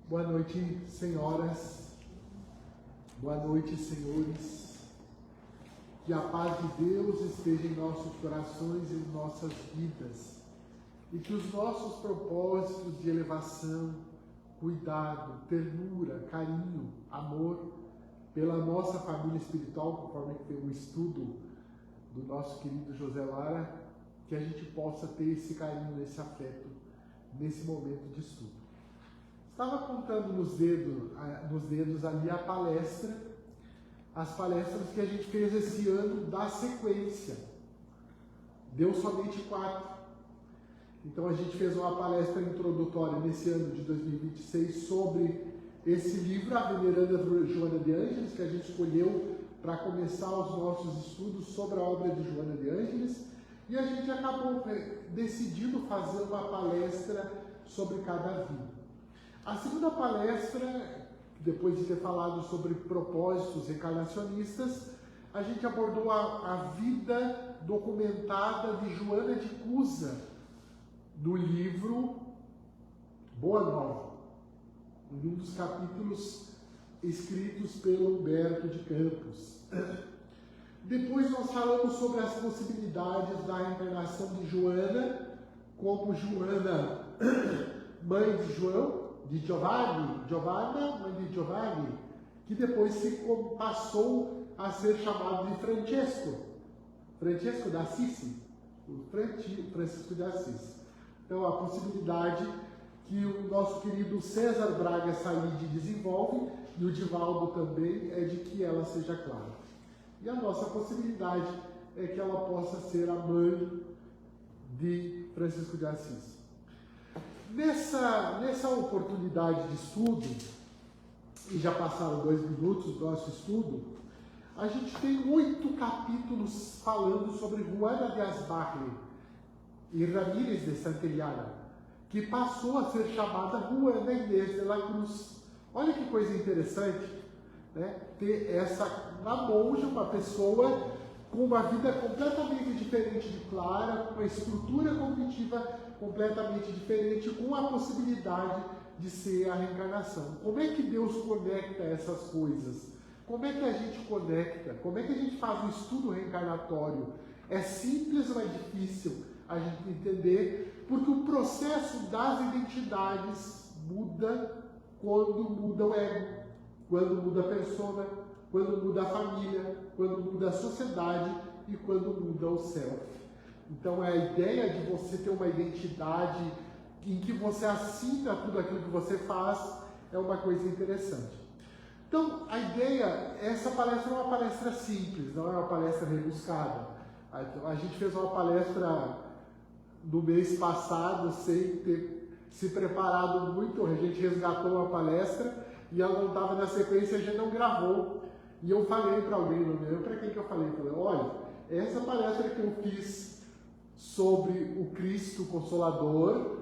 Boa noite, senhoras. Boa noite, senhores. Que a paz de Deus esteja em nossos corações e em nossas vidas. E que os nossos propósitos de elevação, cuidado, ternura, carinho, amor pela nossa família espiritual, conforme foi o estudo do nosso querido José Lara, que a gente possa ter esse carinho, esse afeto nesse momento de estudo. Estava contando nos dedos ali a palestra, as palestras que a gente fez esse ano da sequência. Deu somente 4. Então a gente fez uma palestra introdutória nesse ano de 2026 sobre esse livro, A Veneranda Joana de Ângeles, que a gente escolheu para começar os nossos estudos sobre a obra de Joana de Ângeles, e a gente acabou decidindo fazer uma palestra sobre cada vida. A segunda palestra, depois de ter falado sobre propósitos reencarnacionistas, a gente abordou a vida documentada de Joana de Cusa, do livro Boa Nova, um dos capítulos escritos pelo Humberto de Campos. Depois nós falamos sobre as possibilidades da reencarnação de Joana, como Joana, mãe de João, de Giovanna, mãe de Giovanni, que depois passou a ser chamado de Francesco da Assisi, o Francisco de Assis. Então, a possibilidade que o nosso querido César Braga Said desenvolve, e o Divaldo também, é de que ela seja clara. E a nossa possibilidade é que ela possa ser a mãe de Francisco de Assis. Nessa oportunidade de estudo, e já passaram 2 minutos do nosso estudo, a gente tem 8 capítulos falando sobre Juana de Asbacle e Ramírez de Santillana, que passou a ser chamada Juana Inês de la Cruz. Olha que coisa interessante, né? Ter na monja, uma pessoa com uma vida completamente diferente de Clara, com uma estrutura cognitiva completamente diferente, com a possibilidade de ser a reencarnação. Como é que Deus conecta essas coisas? Como é que a gente conecta? Como é que a gente faz um estudo reencarnatório? É simples ou é difícil a gente entender? Porque o processo das identidades muda quando muda o ego, quando muda a persona, quando muda a família, quando muda a sociedade e quando muda o self. Então, a ideia de você ter uma identidade em que você assina tudo aquilo que você faz é uma coisa interessante. Então, a ideia, essa palestra é uma palestra simples, não é uma palestra rebuscada. A gente fez uma palestra no mês passado sem ter se preparado muito, a gente resgatou uma palestra e ela não estava na sequência, a gente não gravou. E eu falei para alguém, não lembro para quem que eu falei, olha, essa palestra que eu fiz sobre o Cristo Consolador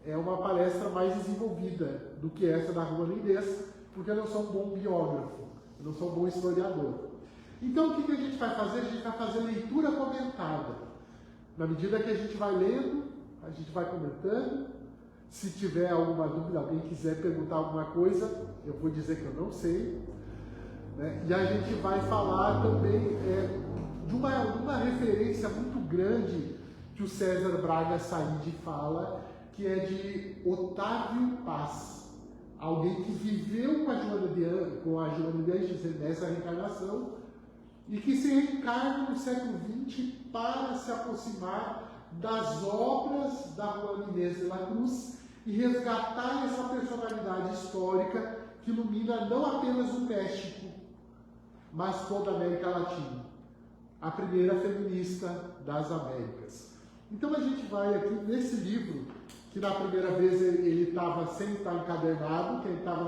é uma palestra mais desenvolvida do que essa da Juana Inês, porque eu não sou um bom biógrafo, eu não sou um bom historiador. Então o que a gente vai fazer? A gente vai fazer leitura comentada. Na medida que a gente vai lendo, a gente vai comentando. Se tiver alguma dúvida, alguém quiser perguntar alguma coisa, eu vou dizer que eu não sei. Né? E a gente vai falar também de uma referência muito grande que o César Braga Said fala, que é de Otávio Paz, alguém que viveu com a Joana de Ângeles nessa reencarnação e que se reencarna no século XX para se aproximar das obras da Juana Inês de la Cruz e resgatar essa personalidade histórica que ilumina não apenas o México, mas toda a América Latina, a primeira feminista das Américas. Então a gente vai aqui nesse livro, que na primeira vez ele estava sem estar encadernado, quem estava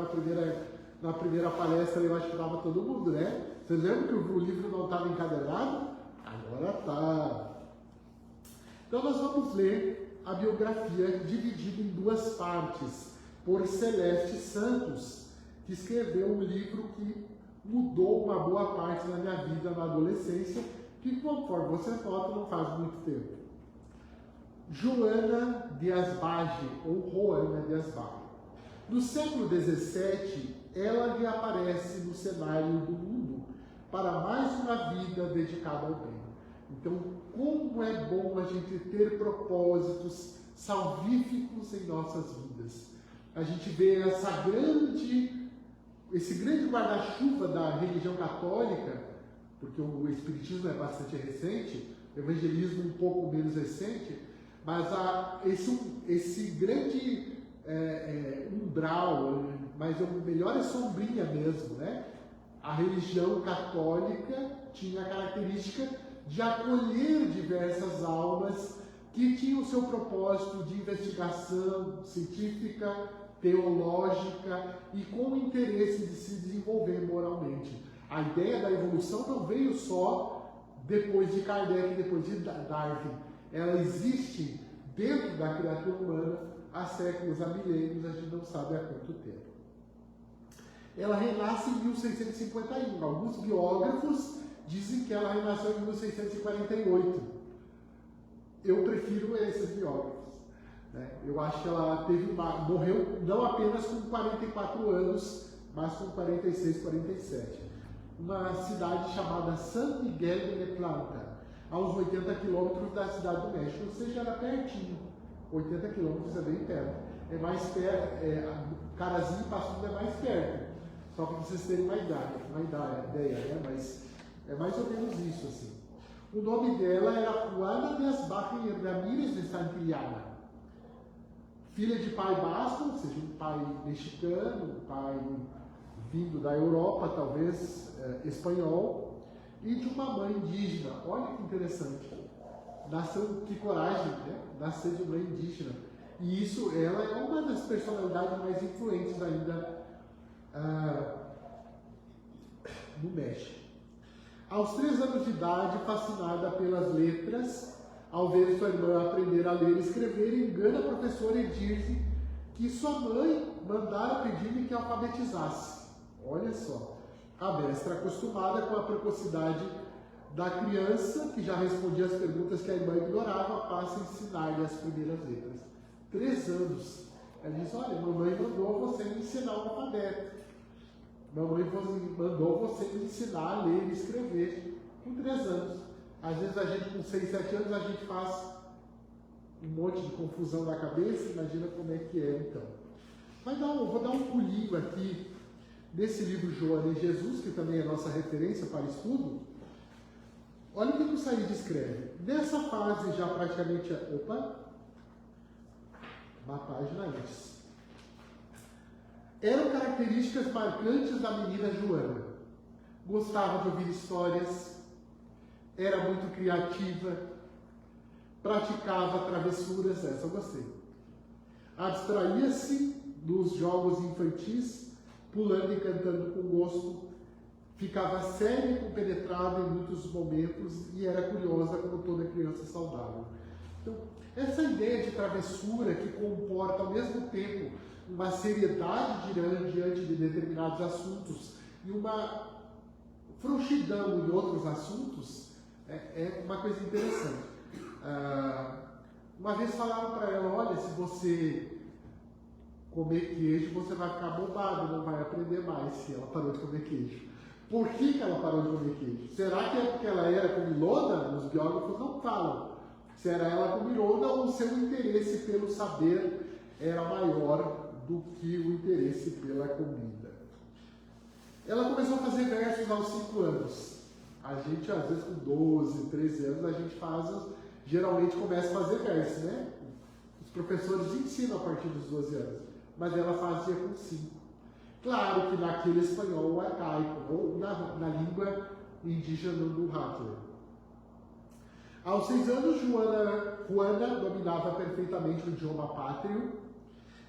na primeira palestra eu acho que estava todo mundo, né? Vocês lembram que o livro não estava encadernado? Agora está. Então nós vamos ler a biografia dividida em 2 partes, por Celeste Santos, que escreveu um livro que mudou uma boa parte da minha vida na adolescência, que conforme você nota não faz muito tempo. Joana de Asbacle, ou Juana de Asbacle. No século XVII, ela reaparece no cenário do mundo para mais uma vida dedicada ao bem. Então, como é bom a gente ter propósitos salvíficos em nossas vidas. A gente vê esse grande guarda-chuva da religião católica, porque o espiritismo é bastante recente, o evangelismo um pouco menos recente, mas esse grande umbral, mas o melhor é sombrinha mesmo, né? A religião católica tinha a característica de acolher diversas almas que tinham o seu propósito de investigação científica, teológica e com o interesse de se desenvolver moralmente. A ideia da evolução não veio só depois de Kardec, depois de Darwin. Ela existe dentro da criatura humana há séculos, há milênios, a gente não sabe há quanto tempo. Ela renasce em 1651. Alguns biógrafos dizem que ela renasceu em 1648. Eu prefiro esses biógrafos. Né? Eu acho que ela morreu não apenas com 44 anos, mas com 46, 47. Uma cidade chamada San Miguel de Planta, a uns 80 quilômetros da cidade do México, ou seja, era pertinho. 80 quilômetros é bem perto. É mais perto, Carazinho e Passo é mais perto. Só para vocês terem uma ideia, né? Mas é mais ou menos isso, assim. O nome dela era Juana de Asbaje y Ramírez de Santillana. Filha de pai basco, ou seja, um pai mexicano, um pai vindo da Europa, talvez espanhol, e de uma mãe indígena. Olha que interessante. Que coragem, né? Nascer de mãe indígena. E isso, ela é uma das personalidades mais influentes ainda no México. Aos 3 anos de idade, fascinada pelas letras, ao ver sua irmã aprender a ler e escrever, engana a professora Edirce que sua mãe mandara pedir-lhe que alfabetizasse. Olha só, a mestra, acostumada com a precocidade da criança, que já respondia as perguntas que a irmã ignorava, passa a ensinar-lhe as primeiras letras. 3 anos. Ela diz, olha, mamãe mandou você me ensinar o alfabeto. Mamãe mandou você me ensinar a ler e escrever com 3 anos. Às vezes a gente com 6, 7 anos a gente faz um monte de confusão na cabeça, imagina como é que é então. Vou dar um pulinho aqui nesse livro Joana e Jesus, que também é nossa referência para estudo. Olha o que o Said escreve. Nessa fase já praticamente... uma página antes. Eram características marcantes da menina Joana. Gostava de ouvir histórias, era muito criativa, praticava travessuras, essa eu gostei. Abstraía-se dos jogos infantis, pulando e cantando com gosto, ficava séria e compenetrada em muitos momentos e era curiosa como toda criança saudável. Então, essa ideia de travessura que comporta ao mesmo tempo uma seriedade diante de determinados assuntos e uma frouxidão em outros assuntos é uma coisa interessante. Uma vez falaram para ela, olha, se você comer queijo, você vai ficar bombado, não vai aprender mais se ela parou de comer queijo. Por que ela parou de comer queijo? Será que é porque ela era comilona? Os biógrafos não falam. Se era ela comilona ou o seu interesse pelo saber era maior do que o interesse pela comida. Ela começou a fazer versos aos 5 anos. A gente, às vezes, com 12, 13 anos, a gente geralmente começa a fazer versos, né? Os professores ensinam a partir dos 12 anos, mas ela fazia com 5. Claro que naquele espanhol arcaico, ou na língua indígena do Hattler. Aos 6 anos, Juana dominava perfeitamente o idioma pátrio,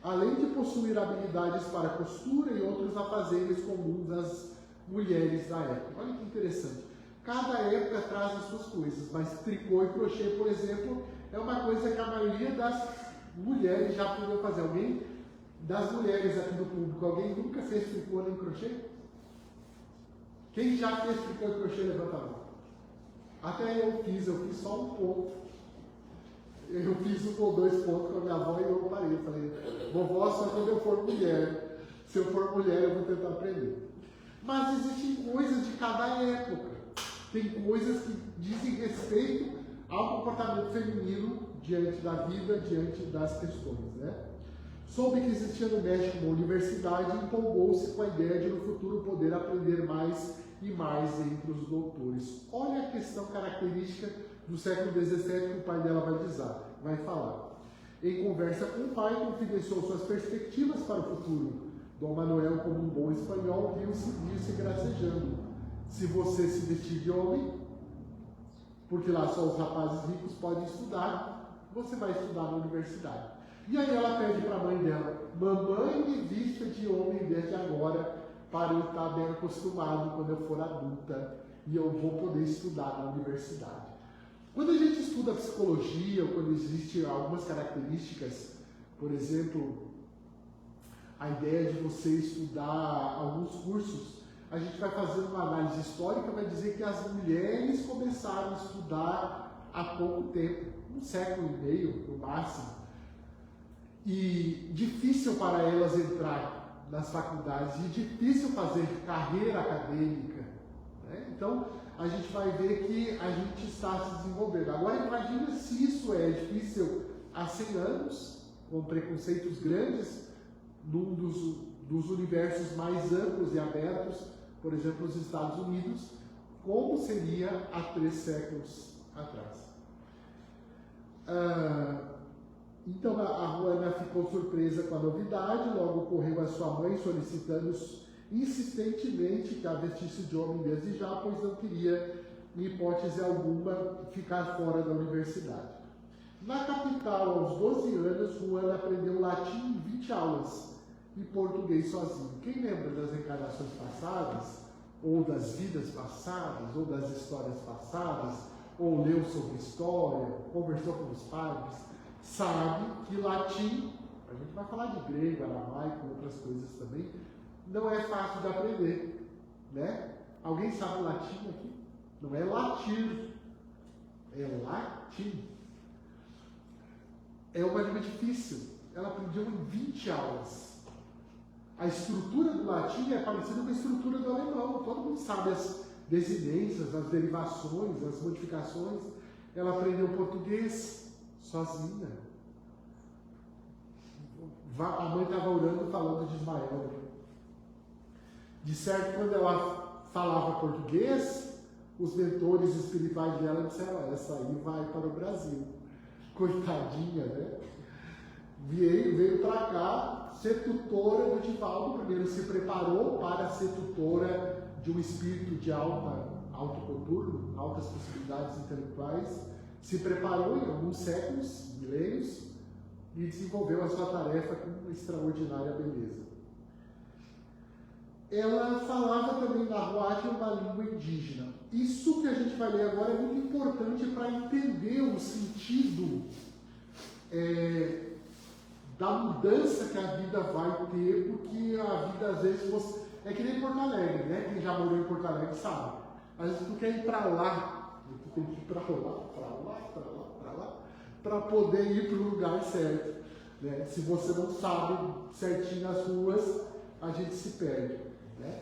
além de possuir habilidades para costura e outros afazeres comuns às mulheres da época. Olha que interessante. Cada época traz as suas coisas, mas tricô e crochê, por exemplo, é uma coisa que a maioria das mulheres já podiam fazer. Alguém das mulheres aqui do público, alguém nunca fez tricô nem crochê? Quem já fez tricô e crochê, levanta a mão. Até eu fiz só um pouco. Eu fiz 1 ou 2 pontos com a minha avó e eu parei. Eu falei, vovó, só quando eu for mulher. Se eu for mulher, eu vou tentar aprender. Mas existem coisas de cada época. Tem coisas que dizem respeito ao comportamento feminino diante da vida, diante das questões, né? Soube que existia no México uma universidade e empolgou-se com a ideia de no futuro poder aprender mais e mais entre os doutores. Olha a questão característica do século XVII que o pai dela vai falar. Em conversa com o pai, confidenciou suas perspectivas para o futuro. Dom Manuel, como um bom espanhol, viu-se gracejando. Se você se vestir de homem, porque lá só os rapazes ricos podem estudar, você vai estudar na universidade. E aí ela pede para a mãe dela, mamãe me vista de homem desde agora, para eu estar bem acostumado quando eu for adulta, e eu vou poder estudar na universidade. Quando a gente estuda psicologia, ou quando existem algumas características, por exemplo, a ideia de você estudar alguns cursos, a gente vai fazendo uma análise histórica, vai dizer que as mulheres começaram a estudar há pouco tempo, 1 século e meio no máximo, e difícil para elas entrar nas faculdades, e difícil fazer carreira acadêmica, né? Então, a gente vai ver que a gente está se desenvolvendo. Agora, imagina se isso é difícil há 100 anos, com preconceitos grandes, num dos universos mais amplos e abertos, por exemplo, os Estados Unidos, como seria há 3 séculos atrás. Então a Juana ficou surpresa com a novidade, logo correu a sua mãe solicitando insistentemente que a vestisse de homem desde já, pois não queria, em hipótese alguma, ficar fora da universidade. Na capital, aos 12 anos, Juana aprendeu latim em 20 aulas e português sozinho. Quem lembra das encarnações passadas, ou das vidas passadas, ou das histórias passadas, ou leu sobre história, conversou com os padres, sabe que latim, a gente vai falar de grego, aramaico, outras coisas também, não é fácil de aprender, né? Alguém sabe latim aqui? Não é latir, é latim. É uma língua difícil. Ela aprendeu em 20 aulas. A estrutura do latim é parecida com a estrutura do alemão. Todo mundo sabe as desinências, as derivações, as modificações. Ela aprendeu português sozinha. A mãe estava orando, falando de Ismael. De certo, quando ela falava português, os mentores espirituais dela disseram, essa aí vai para o Brasil. Coitadinha, né? Veio para cá ser tutora do Divaldo. Primeiro se preparou para ser tutora de um espírito de alto coturno, altas possibilidades intelectuais. Se preparou em alguns séculos, milênios, e desenvolveu a sua tarefa com extraordinária beleza. Ela falava também na Ruache uma língua indígena. Isso que a gente vai ler agora é muito importante para entender o sentido da mudança que a vida vai ter, porque a vida às vezes é que nem Porto Alegre, né? Quem já morou em Porto Alegre sabe. Às vezes tu quer ir para lá, tu tem que ir para lá, para poder ir para o lugar certo, né? Se você não sabe certinho as ruas, a gente se perde, né?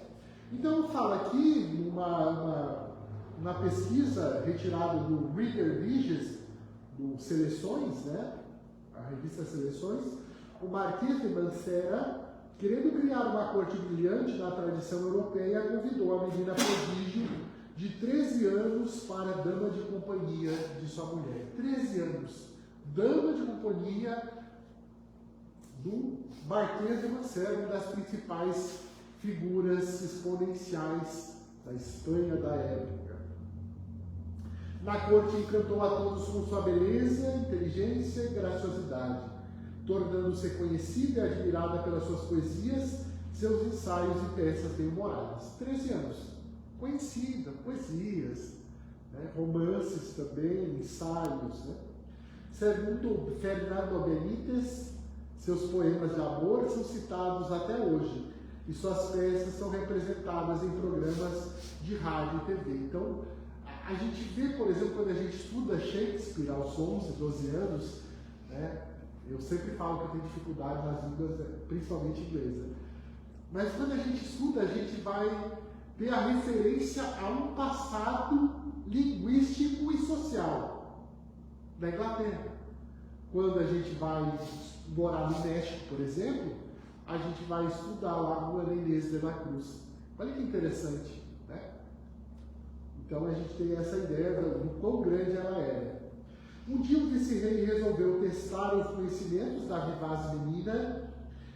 Então fala aqui uma pesquisa retirada do Reader Digest, do Seleções, né? A revista Seleções, o Marquês de Mancera, querendo criar uma corte brilhante na tradição europeia, convidou a menina prodígio de 13 anos para dama de companhia de sua mulher. 13 anos, dama de companhia do Marquês de Mancera, uma das principais figuras exponenciais da Espanha da época. Na corte encantou a todos com sua beleza, inteligência e graciosidade, tornando-se conhecida e admirada pelas suas poesias, seus ensaios e peças bem-humoradas. 13 anos, conhecida, poesias, né, romances também, ensaios. Né? Segundo Fernando Benítez, seus poemas de amor são citados até hoje, e suas peças são representadas em programas de rádio e TV. Então, A gente vê, por exemplo, quando a gente estuda Shakespeare aos 11, 12 anos, né? Eu sempre falo que eu tenho dificuldade nas línguas, principalmente inglesa. Mas quando a gente estuda, a gente vai ter a referência a um passado linguístico e social da Inglaterra. Quando a gente vai morar no México, por exemplo, a gente vai estudar lá Juana Inés de la Cruz. Olha que interessante, né? Então a gente tem essa ideia do quão grande ela era. Um dia o vice-rei resolveu testar os conhecimentos da vivaz menina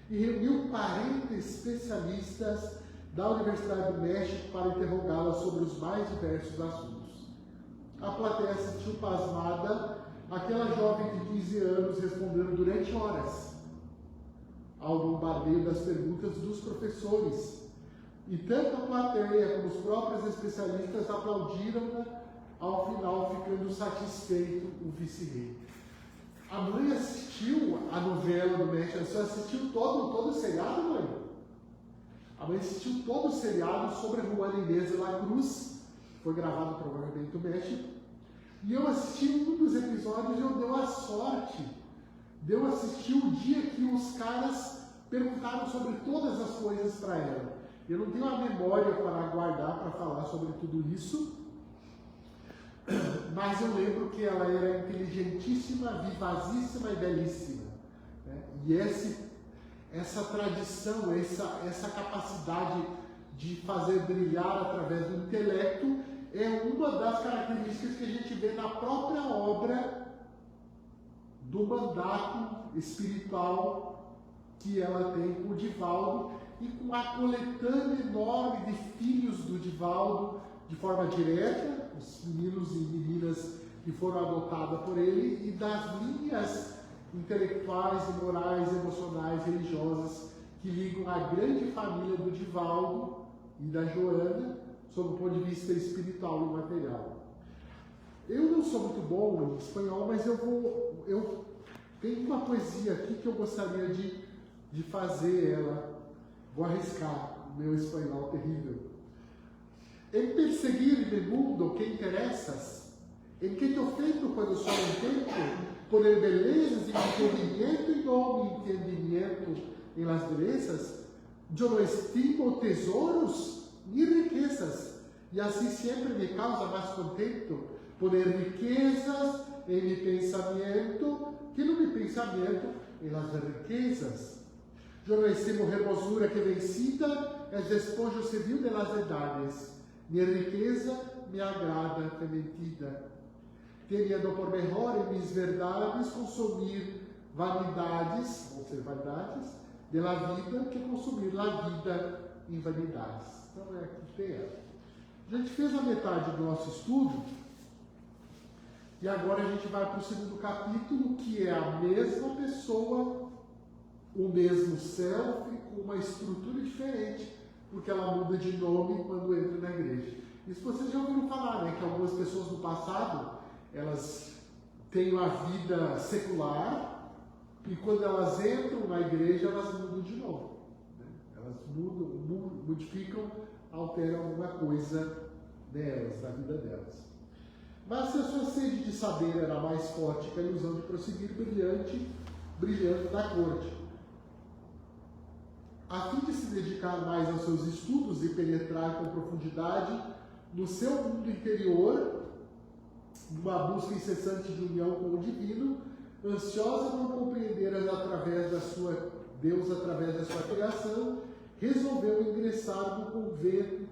e reuniu 40 especialistas da Universidade do México para interrogá-la sobre os mais diversos assuntos. A plateia assistiu pasmada aquela jovem de 15 anos respondendo durante horas ao bombardeio das perguntas dos professores. E tanto a plateia como os próprios especialistas aplaudiram-na, ao final ficando satisfeito o vice-rei. A mãe assistiu a novela do México, você assistiu todo o seriado, mãe? A mãe assistiu todo o seriado sobre Juana Inés de la Cruz, foi gravado provavelmente no México, e eu assisti um dos episódios e eu dei a sorte de eu assistir o dia que os caras perguntaram sobre todas as coisas para ela. Eu não tenho a memória para guardar para falar sobre tudo isso, mas eu lembro que ela era inteligentíssima, vivazíssima e belíssima. Né? E essa tradição, essa capacidade de fazer brilhar através do intelecto é uma das características que a gente vê na própria obra do mandato espiritual que ela tem com o Divaldo e com a coletânea enorme de filhos do Divaldo de forma direta, os meninos e meninas que foram adotadas por ele, e das linhas intelectuais, morais, emocionais, religiosas que ligam a grande família do Divaldo e da Joana, sob o ponto de vista espiritual e material. Eu não sou muito bom em espanhol, mas eu tenho uma poesia aqui que eu gostaria de fazer ela. Vou arriscar o meu espanhol terrível. En perseguir el mundo que interesas, en que te ofendo cuando solo intento poner belezas en mi entendimiento y no mi entendimiento en las durezas, yo no estimo tesouros ni riquezas, y así siempre me causa más contento poner riquezas en mi pensamiento que no mi pensamiento en las riquezas. Yo no estimo hermosura que vencida es despojo civil de las edades. Minha riqueza me agrada fementida, teniendo por mejor en mis verdades consumir vanidades, ou seja, vanidades, de la vida, que consumir la vida em vanidades. Então é aqui que tem ela. A gente fez a metade do nosso estudo, e agora a gente vai para o segundo capítulo, que é a mesma pessoa, o mesmo self, com uma estrutura diferente, porque ela muda de nome quando entra na igreja. Isso vocês já ouviram falar, né? Que algumas pessoas no passado, elas têm uma vida secular e quando elas entram na igreja, elas mudam de novo. Né? Elas modificam, alteram alguma coisa delas, da vida delas. Mas se a sua sede de saber era mais forte que a ilusão de prosseguir brilhando na corte, a fim de se dedicar mais aos seus estudos e penetrar com profundidade no seu mundo interior, numa busca incessante de união com o divino, ansiosa por compreender Deus através da sua criação, resolveu ingressar no convento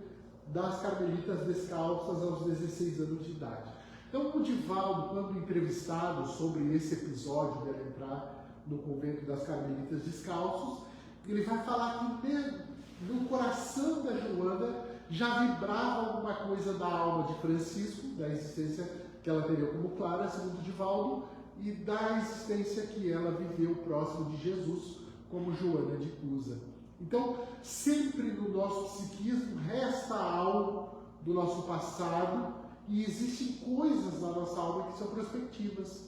das Carmelitas Descalças aos 16 anos de idade. Então, o Divaldo, quando entrevistado sobre esse episódio dele entrar no convento das Carmelitas Descalços, ele vai falar que no coração da Joana já vibrava alguma coisa da alma de Francisco, da existência que ela teria como Clara, segundo Divaldo, e da existência que ela viveu próximo de Jesus, como Joana de Cusa. Então, sempre no nosso psiquismo resta algo do nosso passado e existem coisas na nossa alma que são prospectivas.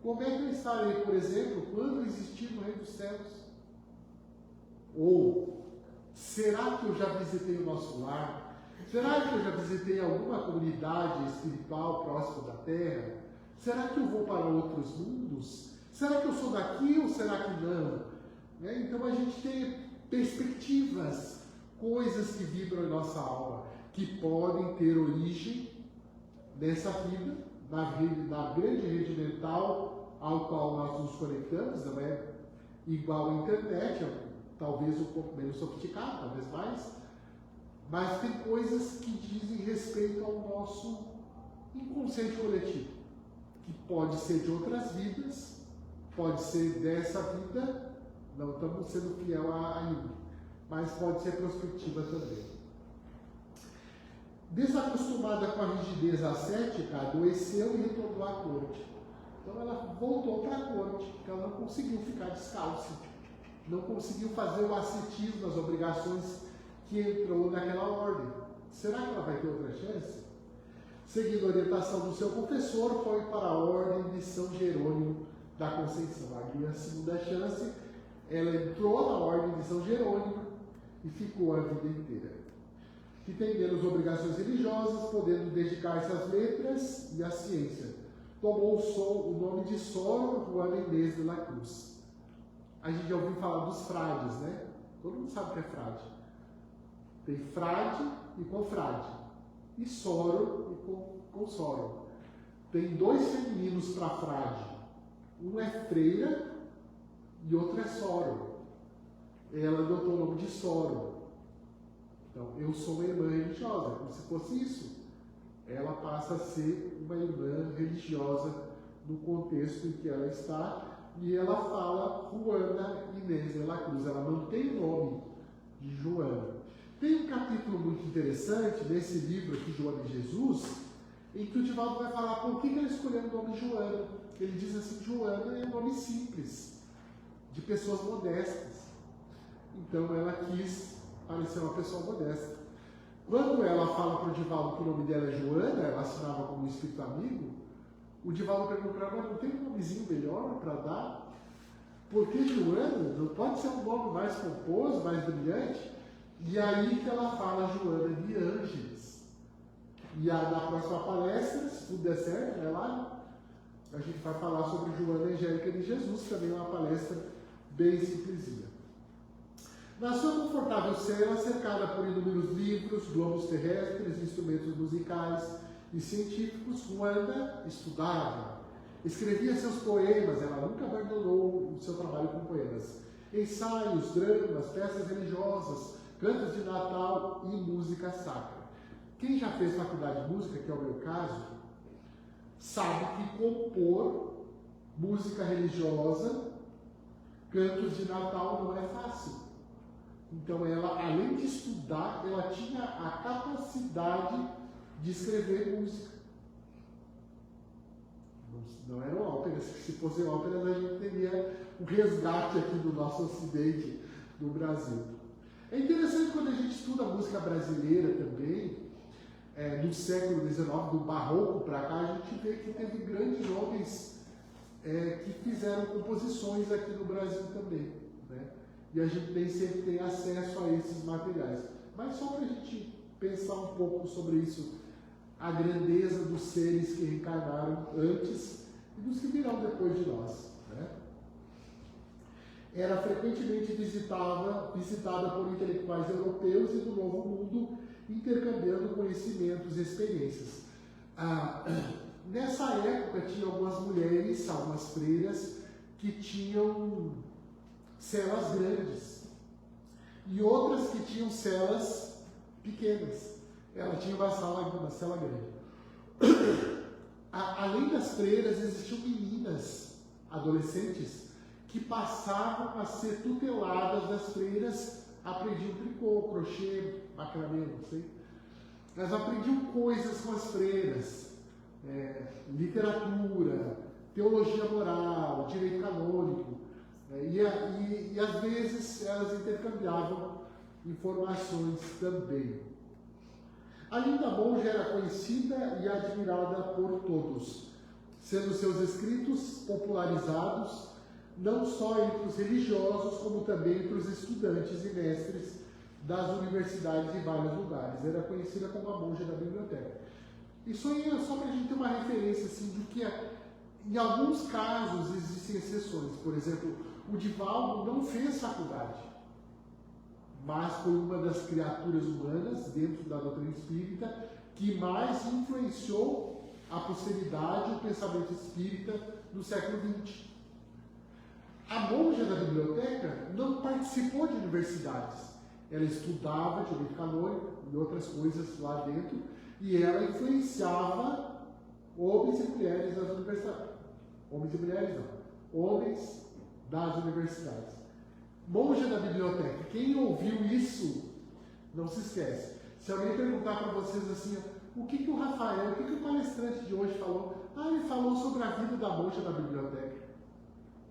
Como é que eu estarei, por exemplo, quando existir no Reino dos Céus? Ou, será que eu já visitei o nosso lar? Será que eu já visitei alguma comunidade espiritual próxima da Terra? Será que eu vou para outros mundos? Será que eu sou daqui ou será que não? Então a gente tem perspectivas, coisas que vibram em nossa alma, que podem ter origem nessa vida, na grande rede mental ao qual nós nos conectamos, não é igual à internet, talvez um pouco menos sofisticado, talvez mais, mas tem coisas que dizem respeito ao nosso inconsciente coletivo, que pode ser de outras vidas, pode ser dessa vida, não estamos sendo fiel ainda, mas pode ser prospectiva também. Desacostumada com a rigidez ascética, adoeceu e retornou à corte. Então ela voltou para a corte, porque ela não conseguiu ficar descalça, não conseguiu fazer o ascetismo, as obrigações que entrou naquela ordem. Será que ela vai ter outra chance? Seguindo a orientação do seu confessor, foi para a ordem de São Jerônimo da Conceição. Ali a segunda chance, ela entrou na ordem de São Jerônimo e ficou a vida inteira. Que tem menos obrigações religiosas, podendo dedicar-se às letras e à ciência. Tomou o nome de Sor Juana Inês de la Cruz. A gente já ouviu falar dos frades, né? Todo mundo sabe o que é frade. Tem frade e confrade. E soro e consoro. Tem dois femininos para frade. Um é freira e outro é soro. Ela adotou o nome de Soro. Então, eu sou uma irmã religiosa. Como se fosse isso. Ela passa a ser uma irmã religiosa no contexto em que ela está. E ela fala Juana Inês de la Cruz. Ela não tem o nome de Joana. Tem um capítulo muito interessante nesse livro aqui, Joana e Jesus, em que o Divaldo vai falar por que ele escolheu o nome Joana. Ele diz assim, Joana é um nome simples, de pessoas modestas. Então ela quis parecer uma pessoa modesta. Quando ela fala para o Divaldo que o nome dela é Joana, ela assinava como um espírito amigo, o Divaldo perguntou para ela, não tem um nomezinho melhor para dar? Porque Joana não pode ser um nome mais pomposo, mais brilhante? E aí que ela fala Joana de Ângeles. E na próxima palestra, se tudo der certo, vai lá, a gente vai falar sobre Joana Angélica de Jesus, também é uma palestra bem simplesinha. Na sua confortável cela, cercada por inúmeros livros, globos terrestres, instrumentos musicais e científicos, Juana estudava. Escrevia seus poemas, ela nunca abandonou o seu trabalho com poemas. Ensaios, dramas, peças religiosas, cantos de Natal e música sacra. Quem já fez faculdade de música, que é o meu caso, sabe que compor música religiosa, cantos de Natal não é fácil. Então ela, além de estudar, ela tinha a capacidade de escrever música. Não eram óperas, se fossem óperas a gente teria o resgate aqui do nosso ocidente do Brasil. É interessante quando a gente estuda a música brasileira também, do século XIX, do Barroco para cá, a gente vê que teve grandes homens que fizeram composições aqui no Brasil também, né? E a gente nem sempre tem acesso a esses materiais. Mas só para a gente pensar um pouco sobre isso, a grandeza dos seres que reencarnaram antes e dos que virão depois de nós, né? Era frequentemente visitada por intelectuais europeus e do Novo Mundo, intercambiando conhecimentos e experiências. Nessa época, tinha algumas mulheres, algumas freiras, que tinham celas grandes e outras que tinham celas pequenas. Ela tinha uma cela grande. Além das freiras, existiam meninas, adolescentes, que passavam a ser tuteladas das freiras, aprendiam tricô, crochê, macramê, não sei. Elas aprendiam coisas com as freiras, literatura, teologia moral, direito canônico, e às vezes elas intercambiavam informações também. A linda monja era conhecida e admirada por todos, sendo seus escritos popularizados não só entre os religiosos, como também entre os estudantes e mestres das universidades em vários lugares. Era conhecida como a monja da biblioteca. Isso aí é só para a gente ter uma referência assim, do que em alguns casos existem exceções. Por exemplo, o Divaldo não fez faculdade, mas foi uma das criaturas humanas dentro da doutrina espírita que mais influenciou a posteridade e o pensamento espírita no século XX. A monja da biblioteca não participou de universidades. Ela estudava direito canônico e outras coisas lá dentro, e ela influenciava homens e mulheres das universidades. Homens e mulheres não. Homens das universidades. Monja da biblioteca. Quem ouviu isso, não se esquece. Se alguém perguntar para vocês assim, o que o Rafael, o que o palestrante de hoje falou? Ah, ele falou sobre a vida da monja da biblioteca.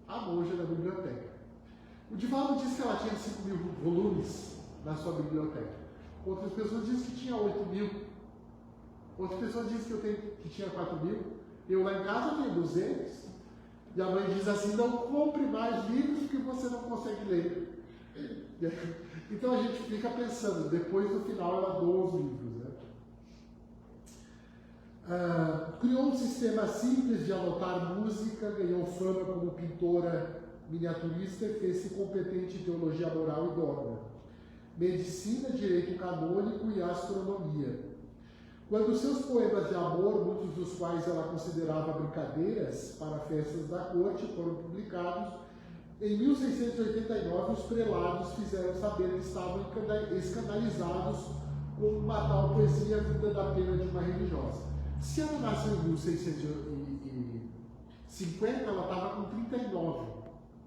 A monja da biblioteca. O Divaldo disse que ela tinha 5.000 volumes na sua biblioteca. Outras pessoas dizem que tinha 8.000. Outras pessoas dizem que tinha 4.000. Eu lá em casa tenho 200. E a mãe diz assim, não compre mais livros porque você não consegue ler. Então a gente fica pensando, depois no final ela doa os livros. Né? Criou um sistema simples de anotar música, ganhou fama como pintora miniaturista e fez-se competente em teologia moral e dogma, medicina, direito canônico e astronomia. Quando seus poemas de amor, muitos dos quais ela considerava brincadeiras para festas da corte, foram publicados, em 1689 os prelados fizeram saber que estavam escandalizados com uma tal poesia vinda da pena de uma religiosa. Se ela nasceu em 1650, ela estava com 39,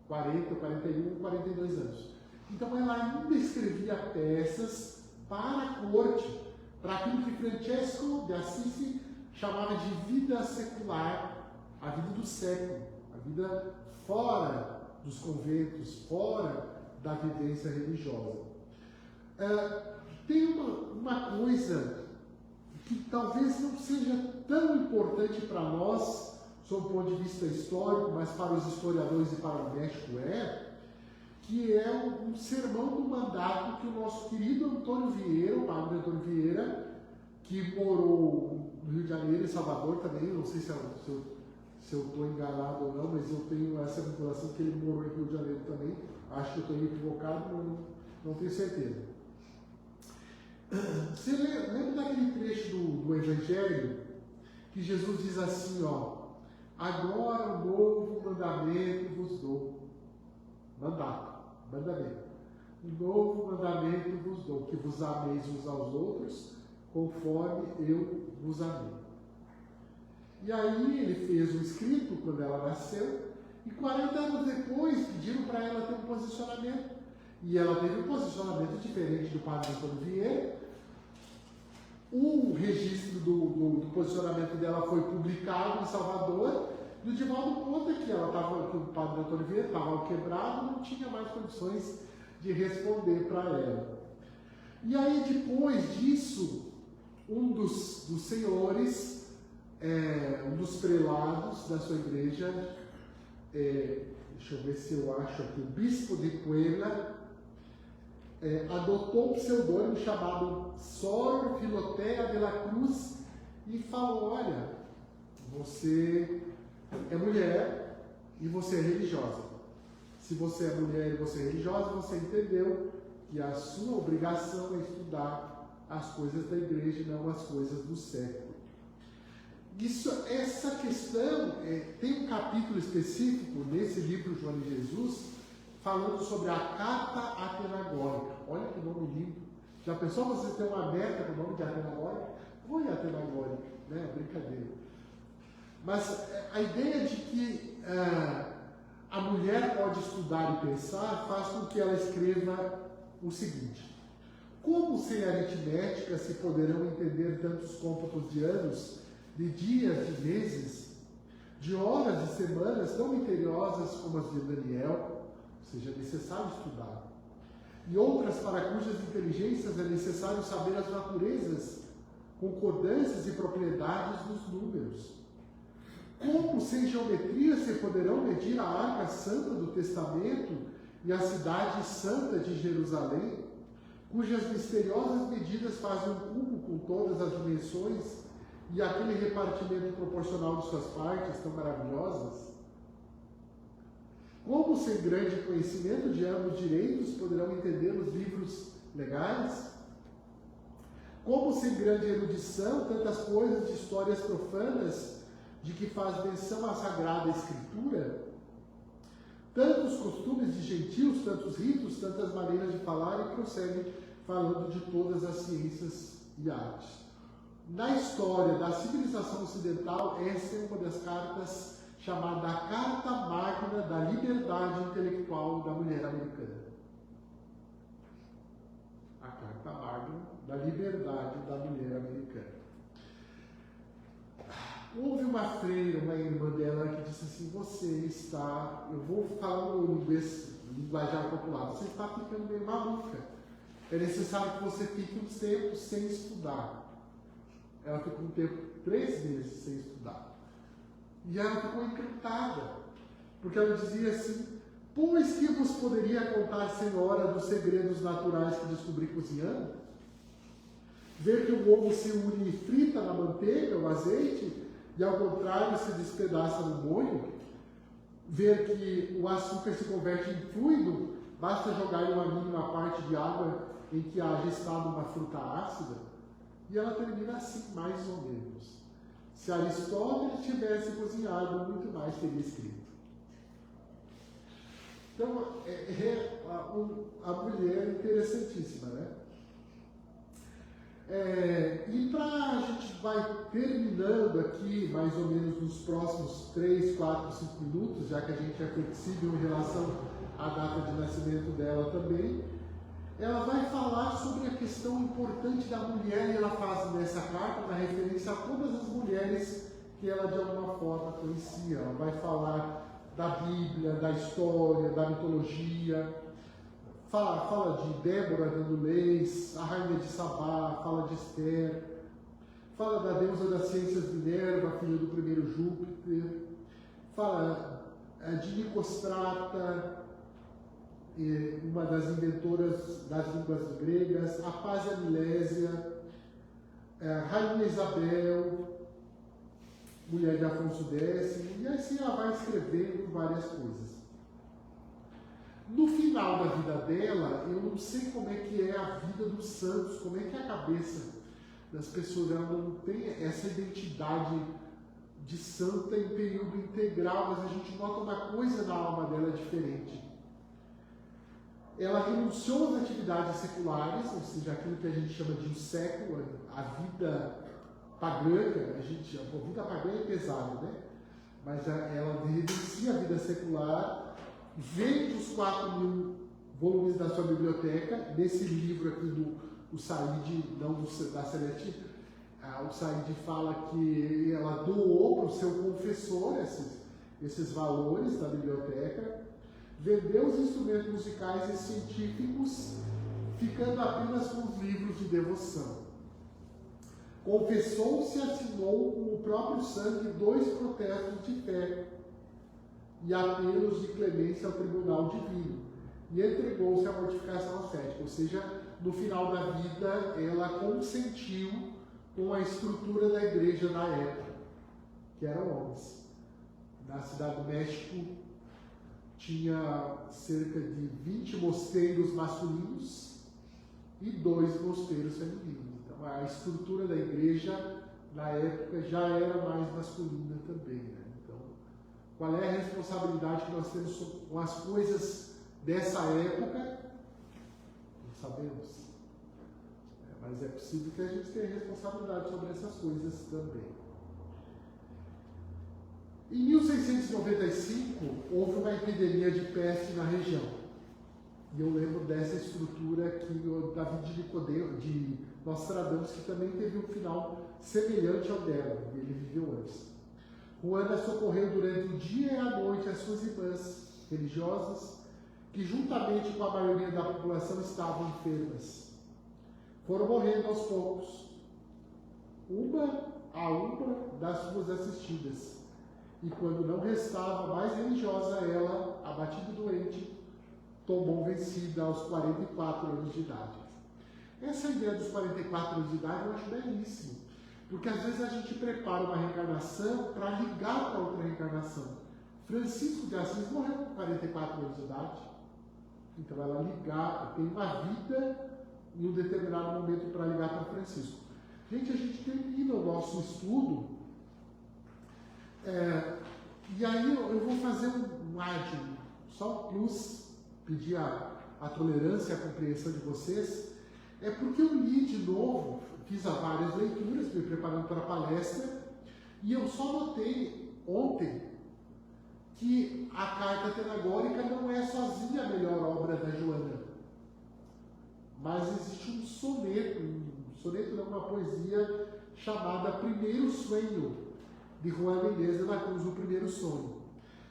40, 41, 42 anos. Então ela ainda escrevia peças para a corte, para aquilo que Francesco de Assisi chamava de vida secular, a vida do século, a vida fora dos conventos, fora da vivência religiosa. Tem uma coisa que talvez não seja tão importante para nós, sob o ponto de vista histórico, mas para os historiadores e para o México que é um sermão do mandato que o nosso querido Antônio Vieira, o padre Antônio Vieira, que morou no Rio de Janeiro e Salvador também, não sei se eu estou enganado ou não, mas eu tenho essa vinculação que ele morou no Rio de Janeiro também, acho que eu estou equivocado, não tenho certeza. Você lembra daquele trecho do Evangelho que Jesus diz assim, agora um novo mandamento vos dou. Mandamento. Um novo mandamento vos dou, que vos ameis uns aos outros, conforme eu vos amei. E aí ele fez um escrito quando ela nasceu, e 40 anos depois pediram para ela ter um posicionamento. E ela teve um posicionamento diferente do padre Antônio Vieira. O registro do posicionamento dela foi publicado em Salvador, e o Divaldo conta que que o padre Antônio Vieira estava quebrado, não tinha mais condições de responder para ela. E aí, depois disso, um dos senhores, um dos prelados da sua igreja, deixa eu ver se eu acho aqui, o bispo de Puebla, adotou um pseudônimo chamado Sor Filotea de la Cruz e falou, olha, você é mulher e você é religiosa. Se você é mulher e você é religiosa, você entendeu que a sua obrigação é estudar as coisas da igreja e não as coisas do século. Essa questão, tem um capítulo específico nesse livro João de Jesus, falando sobre a carta atenagórica. Olha que nome lindo. Já pensou você ter uma meta com o nome de atenagórica? Vou em atenagórica, né? Brincadeira. Mas a ideia de que a mulher pode estudar e pensar faz com que ela escreva o seguinte: como sem aritmética se poderão entender tantos cômputos de anos, de dias, de meses, de horas e semanas tão misteriosas como as de Daniel? Ou seja, é necessário estudar. E outras para cujas inteligências é necessário saber as naturezas, concordâncias e propriedades dos números. Como sem geometria se poderão medir a arca santa do testamento e a cidade santa de Jerusalém? cujas misteriosas medidas fazem um cubo com todas as dimensões e aquele repartimento proporcional de suas partes tão maravilhosas? Como, sem grande conhecimento de ambos direitos, poderão entender os livros legais? Como, sem grande erudição, tantas coisas de histórias profanas de que faz menção a Sagrada Escritura? Tantos costumes de gentios, tantos ritos, tantas maneiras de falar, e prossegue falando de todas as ciências e artes. Na história da civilização ocidental, essa é uma das cartas chamada a Carta Magna da Liberdade Intelectual da Mulher Americana. A Carta Magna da Liberdade da Mulher Americana. Houve uma freira, uma irmã dela, que disse assim: você está, eu vou falar no inglês, linguajar popular, você está ficando meio maluca. É necessário que você fique um tempo sem estudar. Ela ficou um tempo, 3 meses sem estudar. E ela ficou encantada, porque ela dizia assim: pois que vos poderia contar, senhora, dos segredos naturais que descobri cozinhando? Ver que o ovo se une e frita na manteiga, o azeite, e ao contrário se despedaça no molho? Ver que o açúcar se converte em fluido, basta jogar uma mínima parte de água em que haja estado uma fruta ácida? E ela termina assim, mais ou menos: se Aristóteles tivesse cozinhado, muito mais teria escrito. Então, a mulher interessantíssima, né? E a gente vai terminando aqui, mais ou menos nos próximos 3, 4, 5 minutos, já que a gente é flexível em relação à data de nascimento dela também. Ela vai falar sobre a questão importante da mulher, e ela faz nessa carta uma referência a todas as mulheres que ela de alguma forma conhecia. Ela vai falar da Bíblia, da história, da mitologia, fala de Débora dando leis, a rainha de Sabá, fala de Esther, fala da deusa das ciências Minerva, filha do primeiro Júpiter, fala de Nicostrata, uma das inventoras das línguas gregas, a Pásia Milésia, Rainha Isabel, mulher de Afonso X, e assim ela vai escrevendo várias coisas. No final da vida dela, eu não sei como é que é a vida dos santos, como é que é a cabeça das pessoas, ela não tem essa identidade de santa em período integral, mas a gente nota uma coisa na alma dela diferente. Ela renunciou às atividades seculares, ou seja, aquilo que a gente chama de um século, a vida pagã, a vida pagã é pesada, né? Mas ela renuncia à vida secular, vende os 4.000 volumes da sua biblioteca, nesse livro aqui do Said, não da Celeste, o Said fala que ela doou para o seu confessor esses valores da biblioteca, vendeu os instrumentos musicais e científicos, ficando apenas com os livros de devoção. Confessou-se e assinou com o próprio sangue 2 protestos de fé e apelos de clemência ao tribunal divino, e entregou-se à mortificação ascética, ou seja, no final da vida ela consentiu com a estrutura da igreja da época, que eram homens. Na cidade do México tinha cerca de 20 mosteiros masculinos e 2 mosteiros femininos. Então a estrutura da igreja na época já era mais masculina também, né? Então, qual é a responsabilidade que nós temos com as coisas dessa época? Não sabemos. Mas é possível que a gente tenha responsabilidade sobre essas coisas também. Em 1695, houve uma epidemia de peste na região. E eu lembro dessa estrutura que o David de Nostradamus, que também teve um final semelhante ao dela, e ele viveu antes. Juana socorreu durante o dia e a noite as suas irmãs religiosas, que juntamente com a maioria da população estavam enfermas. Foram morrendo aos poucos, uma a uma das suas assistidas. E quando não restava mais religiosa, ela, abatida e doente, tombou vencida aos 44 anos de idade. Essa ideia dos 44 anos de idade eu acho belíssimo, porque às vezes a gente prepara uma reencarnação para ligar para outra reencarnação. Francisco de Assis morreu com 44 anos de idade, então ela ligar, tem uma vida em um determinado momento para ligar para Francisco. Gente, a gente termina o nosso estudo, e aí eu vou fazer um ágil, só um plus, pedir a tolerância e a compreensão de vocês, porque eu li de novo, fiz várias leituras, me preparando para a palestra, e eu só notei ontem que a Carta Tenagórica não é sozinha a melhor obra da Joana, mas existe um soneto não, uma poesia chamada Primeiro Sonho, de Juan Mendes de la Cruz, o Primeiro Sonho.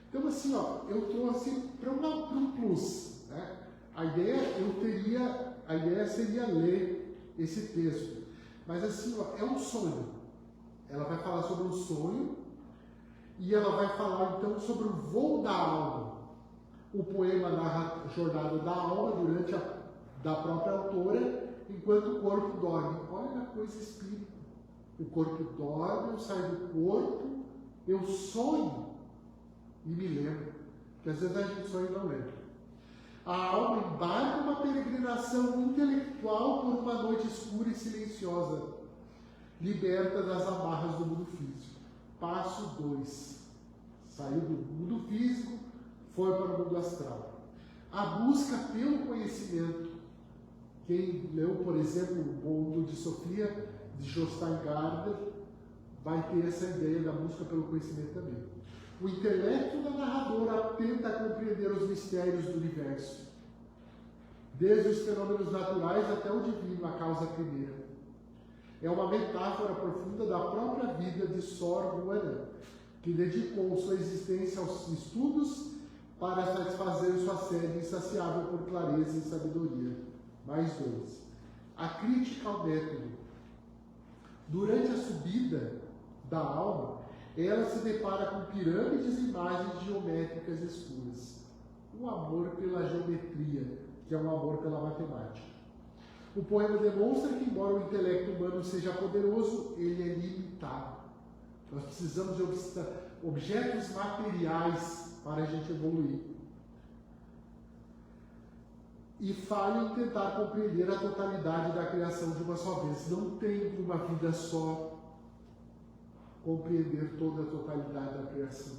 Então assim, eu trouxe para um plus, né? A ideia seria ler esse texto, mas assim, é um sonho. Ela vai falar sobre um sonho, e ela vai falar então sobre o voo da alma. O poema narra a jornada da alma da própria autora, enquanto o corpo dorme. Olha a coisa espírita. O corpo dorme, eu saio do corpo, eu sonho e me lembro. Porque às vezes a gente sonha e não lembra. A alma embarca uma peregrinação intelectual por uma noite escura e silenciosa, liberta das amarras do mundo físico. Passo 2. Saiu do mundo físico, foi para o mundo astral. A busca pelo conhecimento. Quem leu, por exemplo, o Mundo de Sofia, de Jostein Gaarder, vai ter essa ideia da busca pelo conhecimento também. O intelecto da narradora tenta compreender os mistérios do universo, desde os fenômenos naturais até o divino, a causa primeira. É uma metáfora profunda da própria vida de Sor Juana, que dedicou sua existência aos estudos para satisfazer sua sede insaciável por clareza e sabedoria. Mais 2. A crítica ao método. Durante a subida da alma, ela se depara com pirâmides e imagens geométricas escuras. Um amor pela geometria, que é um amor pela matemática. O poema demonstra que, embora o intelecto humano seja poderoso, ele é limitado. Nós precisamos de objetos materiais para a gente evoluir. E falha em tentar compreender a totalidade da criação de uma só vez. Não tem uma vida só compreender toda a totalidade da criação.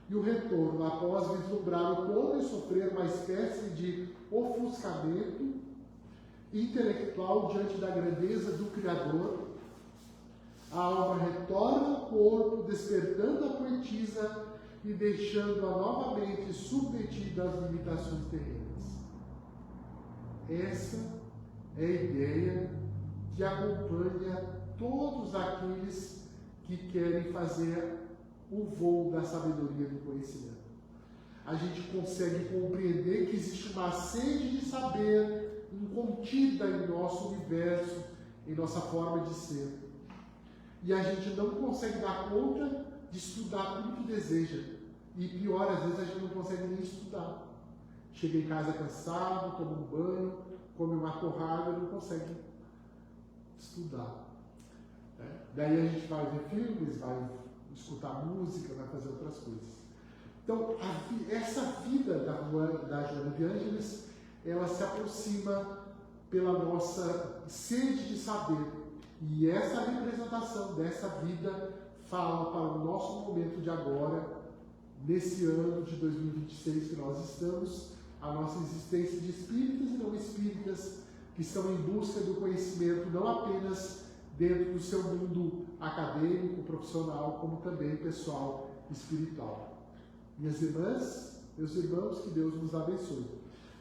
E o retorno, após vislumbrar o todo e sofrer uma espécie de ofuscamento intelectual diante da grandeza do Criador, a alma retorna ao corpo, despertando a poetisa e deixando-a novamente submetida às limitações terrenas. Essa é a ideia que acompanha todos aqueles que querem fazer o voo da sabedoria do conhecimento. A gente consegue compreender que existe uma sede de saber incontida em nosso universo, em nossa forma de ser. E a gente não consegue dar conta de estudar tudo que deseja. E pior, às vezes a gente não consegue nem estudar. Chega em casa cansado, toma um banho, come uma torrada e não consegue estudar. Daí a gente vai ver filmes, vai escutar música, vai fazer outras coisas. Então, essa vida da Joana de Ângeles, ela se aproxima pela nossa sede de saber. E essa representação dessa vida fala para o nosso momento de agora, nesse ano de 2026 que nós estamos, a nossa existência de espíritas e não espíritas que estão em busca do conhecimento, não apenas dentro do seu mundo acadêmico, profissional, como também pessoal espiritual. Minhas irmãs, meus irmãos, que Deus nos abençoe.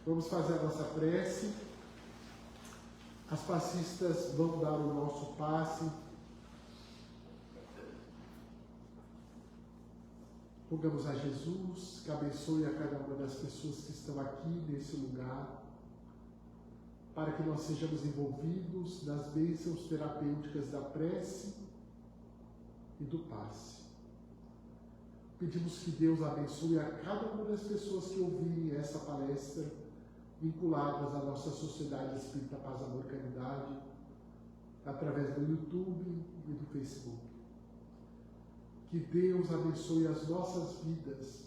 Vamos fazer a nossa prece. As passistas vão dar o nosso passe. Rogamos a Jesus que abençoe a cada uma das pessoas que estão aqui nesse lugar, para que nós sejamos envolvidos nas bênçãos terapêuticas da prece e do passe. Pedimos que Deus abençoe a cada uma das pessoas que ouvirem essa palestra, vinculadas à nossa Sociedade Espírita Paz, Amor, Caridade. através do YouTube e do Facebook. Que Deus abençoe as nossas vidas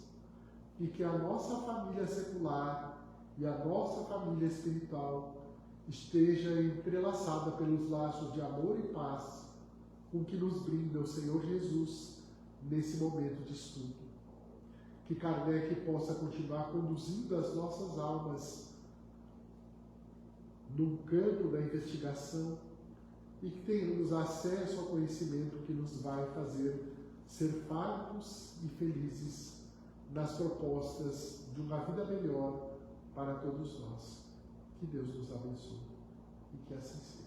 e que a nossa família secular e a nossa família espiritual esteja entrelaçada pelos laços de amor e paz com que nos brinda o Senhor Jesus nesse momento de estudo. Que Kardec possa continuar conduzindo as nossas almas num campo da investigação e que tenhamos acesso ao conhecimento que nos vai fazer ser fartos e felizes nas propostas de uma vida melhor para todos nós. Que Deus nos abençoe e que assim seja.